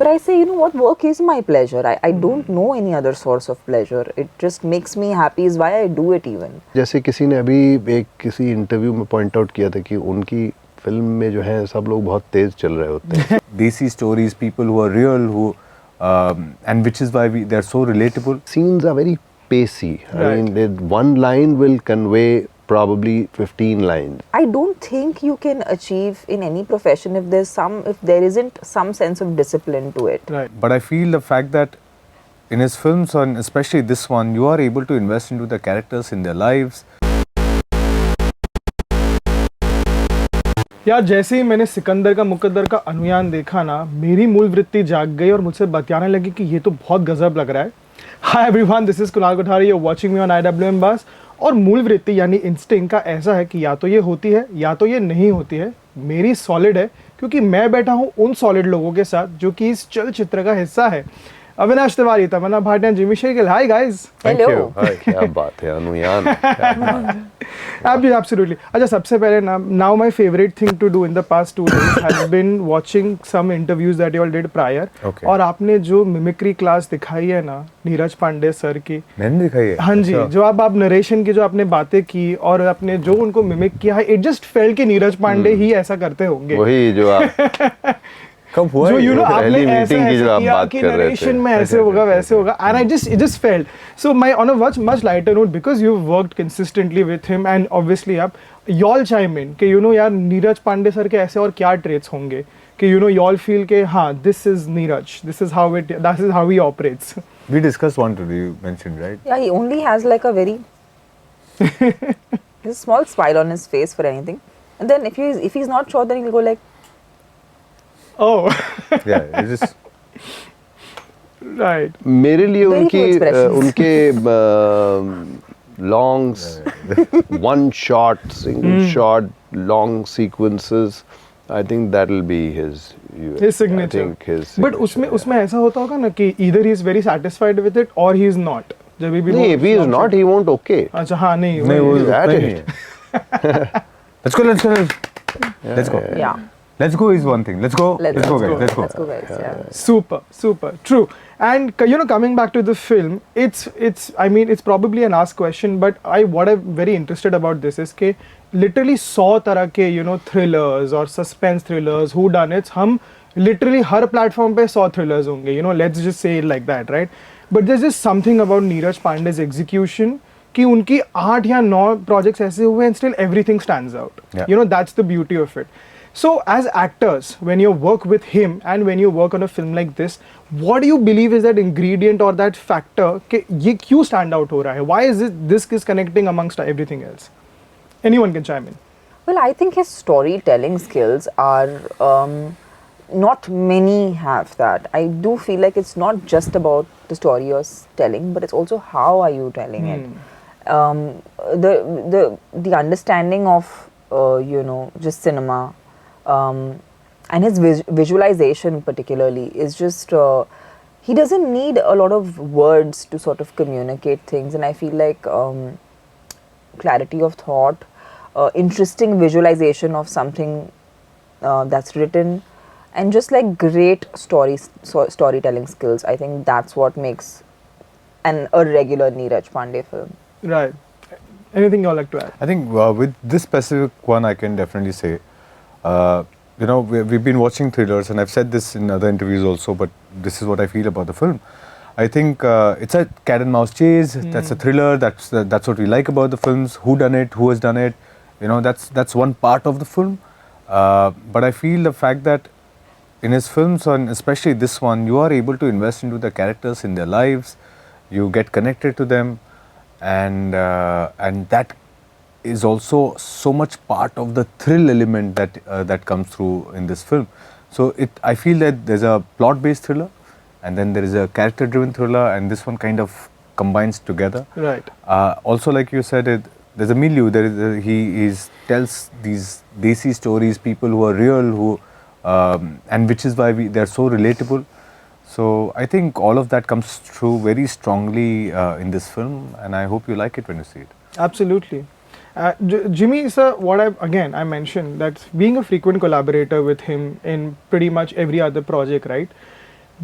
But I say, you know what, work is my pleasure. I don't know any other source of pleasure. It just makes me happy is why I do it even. जैसे किसी ने अभी किसी interview में point out किया था कि उनकी फिल्म में जो है सब लोग बहुत तेज चल रहे होते हैं. Desi stories, people who are real, who and which is why they are so relatable. Scenes are very pacey. I mean, one line will convey probably 15 lines. I don't think you can achieve in any profession if there isn't some sense of discipline to it. Right. But I feel the fact that in his films, and especially this one, you are able to invest into the characters, in their lives. यार जैसे ही मैंने सिकंदर का मुकद्दर का अनुयान देखा ना, मेरी मूल वृत्ति जाग गई और मुझसे बताने लगी कि ये तो बहुत गजब लग रहा है. Hi everyone, this is Kunal Kothari, you are watching me on IWMBuzz. और मूल वृत्ति यानी इंस्टिंक्ट का ऐसा है कि या तो ये होती है या तो ये नहीं होती है. मेरी सॉलिड है क्योंकि मैं बैठा हूँ उन सॉलिड लोगों के साथ जो कि इस चलचित्र का हिस्सा है. Avinash Tiwari, Tamannaah Bhatia, Jimmy Shergill. Hi guys. Hello. क्या बात है अनुयान. Absolutely. अच्छा, सबसे पहले ना, now my favorite thing to do in the past 2 days has been watching some interviews that you all did prior. Okay. और आपने जो मिमिक्री क्लास दिखाई है ना नीरज पांडे सर की. मैंने दिखाई है. हाँ जी, जो आप नरेशन की जो आपने बातें की और आपने जो उनको मिमिक किया है, it just felt कि नीरज पांडे ही ऐसा करते होंगे. वही जो आप कब हुआ जो you know आपने ऐसे मीटिंग की जो आप किया बात कि कर रहे नरेशन थे. में ऐसे होगा वैसे होगा, and it just felt so. My on a much lighter note, because you've worked consistently with him and obviously आप y'all chime in कि you know यार नीरज पांडे सर के ऐसे और क्या traits होंगे कि you know y'all feel कि हाँ this is Neeraj, this is how he operates. We discussed one today, you mentioned, right? Yeah, he only has like a very a small smile on his face for anything. And then if he's not sure, then he'll go like, Oh. Yeah, it's just right. मेरे लिए Very few expressions. उनके longs, one shot, single shot, long sequences, I think that'll be his signature. I think his But उसमें ऐसा होता होगा ना कि either he is very satisfied with it or he is not. जब भी नहीं, if he is not, he won't okay. अच्छा हाँ नहीं वो He's at नहीं it. है. Let's go. yeah. Let's go is one thing. Let's go guys. Let's go guys. Yeah. Super true. And you know, coming back to the film, it's I mean it's probably an asked question, but what I'm very interested about this is कि literally 100 तरह के you know thrillers और suspense thrillers, whodunits, हम literally हर platform पे 100 thrillers होंगे, you know, let's just say it like that, right? But there's just something about Neeraj Pandey's execution कि उनकी 8 या 9 projects ऐसे हुए and still everything stands out. Yeah. You know, that's the beauty of it. So as actors, when you work with him and when you work on a film like this, what do you believe is that ingredient or that factor कि ये क्यों stand out हो रहा है? Why is this is connecting amongst everything else? Anyone can chime in. Well, I think his storytelling skills are not many have that. I do feel like it's not just about the story you're telling, but it's also how are you telling it. The understanding of you know just cinema. And his visualization particularly is just he doesn't need a lot of words to sort of communicate things, and I feel like clarity of thought, interesting visualization of something that's written, and just like great storytelling skills. I think that's what makes a regular Neeraj Pandey film. Right. Anything you'd like to add? I think with this specific one, I can definitely say, you know, we've been watching thrillers, and I've said this in other interviews also, but this is what I feel about the film. I think it's a cat and mouse chase. That's a thriller. That's what we like about the films. Who done it? Who has done it? You know, that's one part of the film. But I feel the fact that in his films, and especially this one, you are able to invest into the characters, in their lives. You get connected to them, and that is also so much part of the thrill element that comes through in this film. So I feel that there's a plot-based thriller, and then there is a character-driven thriller, and this one kind of combines together. Right. Also, like you said, there's a milieu. He tells these desi stories, people who are real, who and which is why they're so relatable. So I think all of that comes through very strongly in this film, and I hope you like it when you see it. Absolutely. Jimmy, sir, I mentioned that being a frequent collaborator with him in pretty much every other project, right?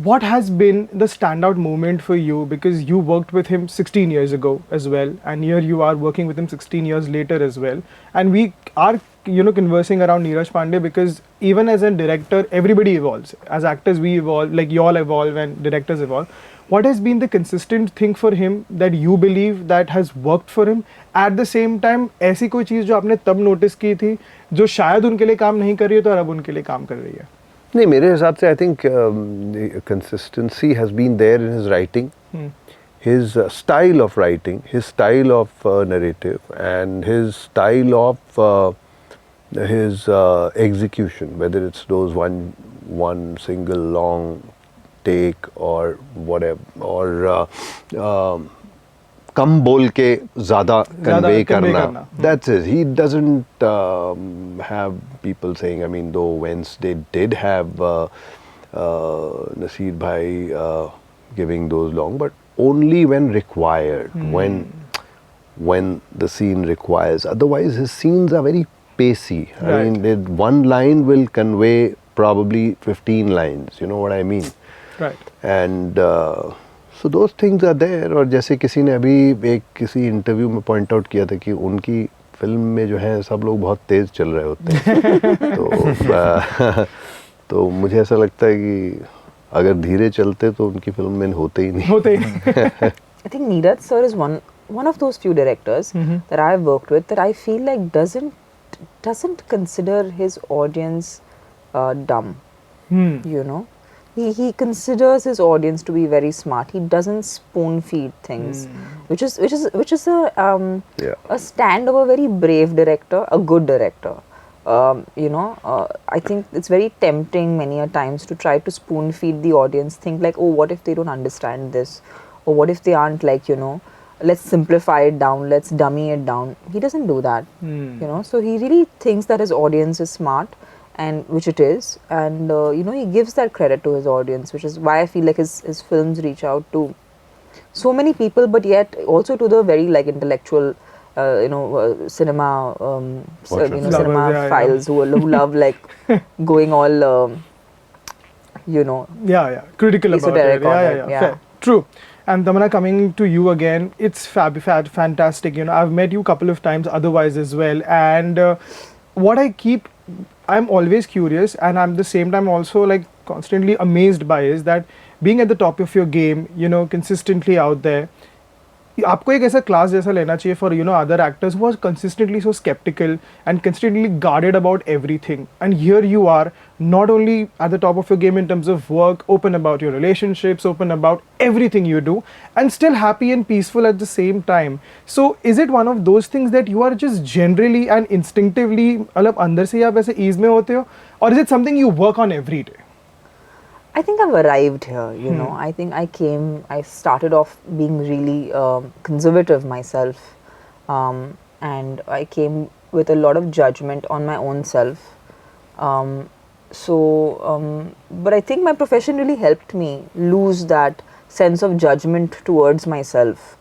what has been the standout moment for you? Because you worked with him 16 years ago as well, and here you are working with him 16 years later as well. And we are, conversing around Neeraj Pandey because even as a director, everybody evolves. As actors, we evolve, like you all evolve and directors evolve. What has been the consistent thing for him that you believe that has worked for him? At the same time, ऐसी कोई चीज़ जो आपने तब notice की थी, जो शायद उनके लिए काम नहीं कर रही है तो अब उनके लिए काम कर रही है? नहीं, मेरे हिसाब से I think consistency has been there in his writing, his style of writing, his style of narrative, and his style of his execution, whether it's those one single long take or whatever, or कम बोल के ज़्यादा convey करना. That's it. He doesn't have people saying, I mean, though Wednesday did have Naseer Bhai giving those long, but only when required, when the scene requires. Otherwise, his scenes are very pacey. I mean, one line will convey probably 15 lines. You know what I mean? Right. And so those things are there. और जैसे किसी ने अभी किसी interview में point out किया था कि उनकी फिल्म में जो है सब लोग बहुत तेज चल रहे होते हैं. तो मुझे ऐसा लगता है कि अगर धीरे चलते तो उनकी फिल्म में होते ही नहीं. I think Neeraj sir is one of those few directors that I've worked with that I feel like doesn't consider his audience dumb. You know, he considers his audience to be very smart. He doesn't spoon feed things, which is a stand of a very brave director, a good director. I think it's very tempting many a times to try to spoon feed the audience, think like, oh, what if they don't understand this, or what if they aren't like, let's simplify it down, let's dummy it down. He doesn't do that. So he really thinks that his audience is smart, and which it is, and he gives that credit to his audience, which is why I feel like his films reach out to so many people, but yet also to the very like intellectual cinema cinema files who love like going all critical about it. Yeah. Fair. True. And Tamannaah, coming to you again, it's fantastic. I've met you a couple of times otherwise as well, and I'm always curious, and I'm at the same time also like constantly amazed by is that being at the top of your game, consistently out there, आपको एक ऐसा class जैसा लेना चाहिए for other actors who are consistently so skeptical and consistently guarded about everything. And here you are, not only at the top of your game in terms of work, open about your relationships, open about everything you do, and still happy and peaceful at the same time. So is it one of those things that you are just generally and instinctively मतलब अंदर से आप ऐसे ease में होते हो, or is it something you work on every day? I think I've arrived here, I think I started off being really conservative myself, and I came with a lot of judgment on my own self. But I think my profession really helped me lose that sense of judgment towards myself.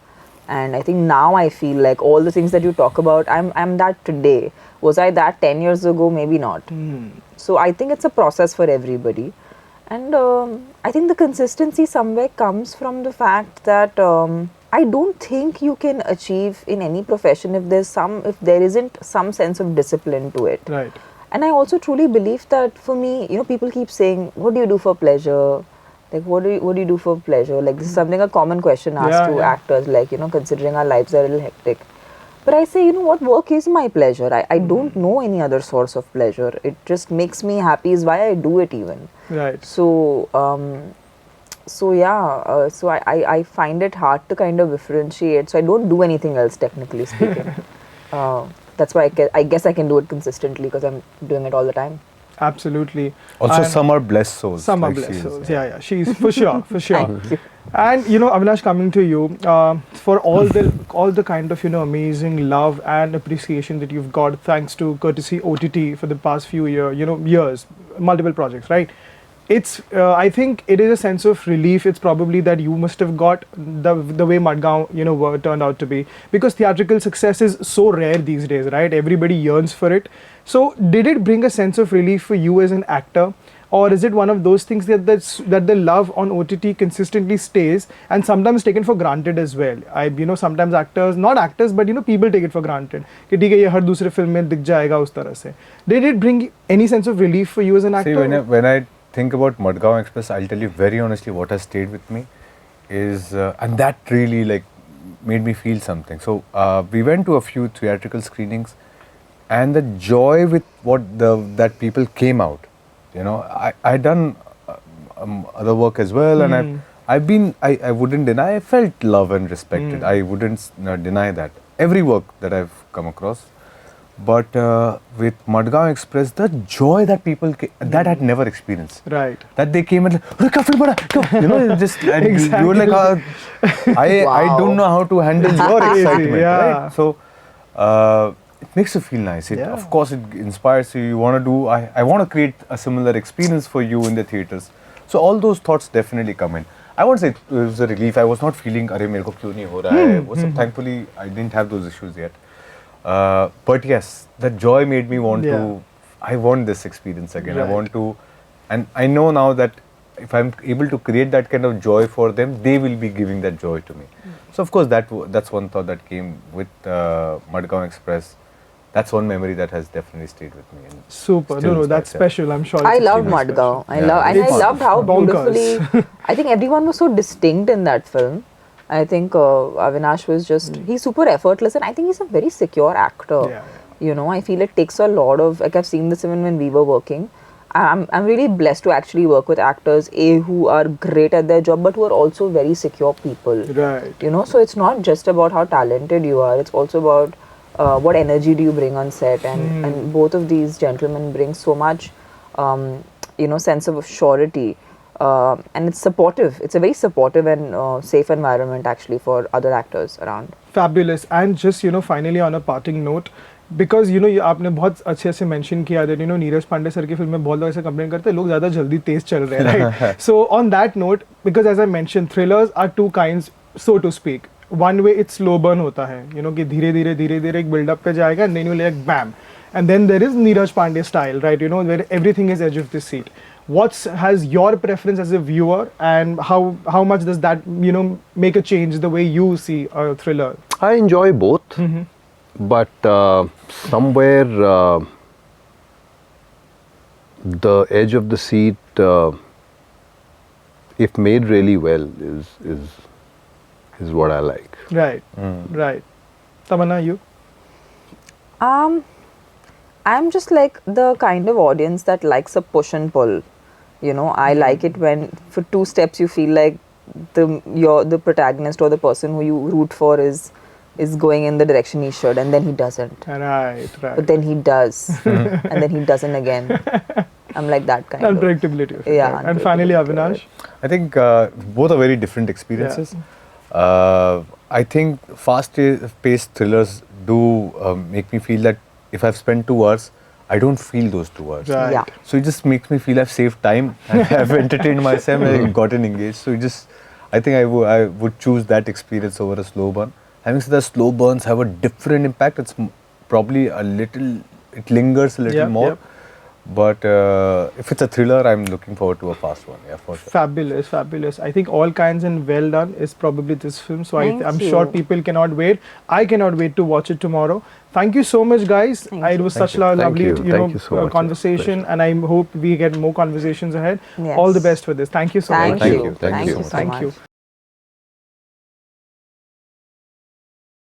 And I think now I feel like all the things that you talk about, I'm that today. Was I that 10 years ago? Maybe not. So I think it's a process for everybody. And I think the consistency somewhere comes from the fact that I don't think you can achieve in any profession if there isn't some sense of discipline to it. Right. And I also truly believe that for me, people keep saying, what do you do for pleasure? Like, what do you do for pleasure? Like, this is something a common question asked to actors, like, considering our lives are a little hectic. But I say, what work is my pleasure? I don't know any other source of pleasure. It just makes me happy is why I do it even. Right. So, I find it hard to kind of differentiate. So I don't do anything else, technically speaking. That's why I guess I can do it consistently because I'm doing it all the time. Absolutely. Also, and some are blessed souls. Some like are blessed she is, souls. Yeah. She's for sure, for sure. Thank you. And Avinash, coming to you, for all the kind of amazing love and appreciation that you've got thanks to courtesy OTT for the past few years, multiple projects, right? It's I think it is a sense of relief. It's probably that you must have got the way Madgaon turned out to be, because theatrical success is so rare these days, right? Everybody yearns for it. So did it bring a sense of relief for you as an actor or is it one of those things that that the love on OTT consistently stays and sometimes taken for granted as well? Sometimes actors, not actors, but people take it for granted. कि ठीक है ये हर दूसरे film में दिख जाएगा उस तरह से. Did it bring any sense of relief for you as an actor? See, when I think about Madgaon Express, I'll tell you very honestly what has stayed with me is, and that really like made me feel something. So we went to a few theatrical screenings, and the joy with that people came out. I done other work as well, and I wouldn't deny, I felt love and respected. I wouldn't deny that. Every work that I've come across. But with Madgaon Express, the joy that people that I'd never experienced. Right. That they came and like, just and Exactly. you were like, I don't know how to handle your excitement, Yeah. right? So it makes you feel nice. Of course, it inspires you. You want to do. I want to create a similar experience for you in the theaters. So all those thoughts definitely come in. I won't say it was a relief. I was not feeling, "Arey, mere ko kyun nahi ho raha hai?" Thankfully, I didn't have those issues yet. But yes, that joy made me want to, I want this experience again. Right. I want to, and I know now that if I'm able to create that kind of joy for them, they will be giving that joy to me. So of course that's one thought that came with Madgaon Express. That's one memory that has definitely stayed with me. And Super. still No, that's inspires, special. I'm sure. I it's loved extremely Madgaon. special. I It's loved how bonkers. beautifully. I think everyone was so distinct in that film. I think Avinash was just, he's super effortless, and I think he's a very secure actor. Yeah. I feel it takes a lot of, like I've seen this even when we were working. I'm really blessed to actually work with actors, who are great at their job, but who are also very secure people. Right. So it's not just about how talented you are, it's also about what energy do you bring on set, and both of these gentlemen bring so much, sense of surety. And it's supportive. It's a very supportive and safe environment actually for other actors around. Fabulous. And just finally on a parting note, because आपने बहुत अच्छे से mention किया that Neeraj Pandey sir की film में बहुत लोग ऐसे complain करते हैं लोग ज़्यादा जल्दी तेज चल रहे हैं, right? So on that note, because as I mentioned, thrillers are two kinds, so to speak. One way it's slow burn होता है, कि धीरे धीरे एक build up पे जाएगा, and then you like bam. And then there is Neeraj Pandey style, right? Where everything is edge of the seat. What has your preference as a viewer, and how much does that make a change the way you see a thriller? I enjoy both, but somewhere the edge of the seat, if made really well, is what I like. Right, right. Tamannaah, you? I'm just like the kind of audience that likes a push and pull. I like it when for two steps you feel like the protagonist or the person who you root for is going in the direction he should, and then he doesn't. Right. But then he does, and then he doesn't again. I'm like that kind of. Unpredictability. Yeah. And finally, Avinash? I think both are very different experiences. I think fast-paced thrillers do make me feel that if I've spent 2 hours, I don't feel those 2 hours. Right. Yeah. So it just makes me feel I've saved time and I've entertained myself and gotten engaged. So I think I would choose that experience over a slow burn. Having said that, slow burns have a different impact. It's probably it lingers a little more. Yep. But if it's a thriller, I'm looking forward to a fast one. Yeah, for sure. Fabulous, fabulous. I think all kinds and well done is probably this film. So I'm you. sure people cannot wait. I cannot wait to watch it tomorrow. Thank you so much, guys. It was such a lovely, Thank you so much. conversation, and I hope we get more conversations ahead. Yes. All the best for this. Thank you so much. Thank you. Thank you so much. so Thank much. you.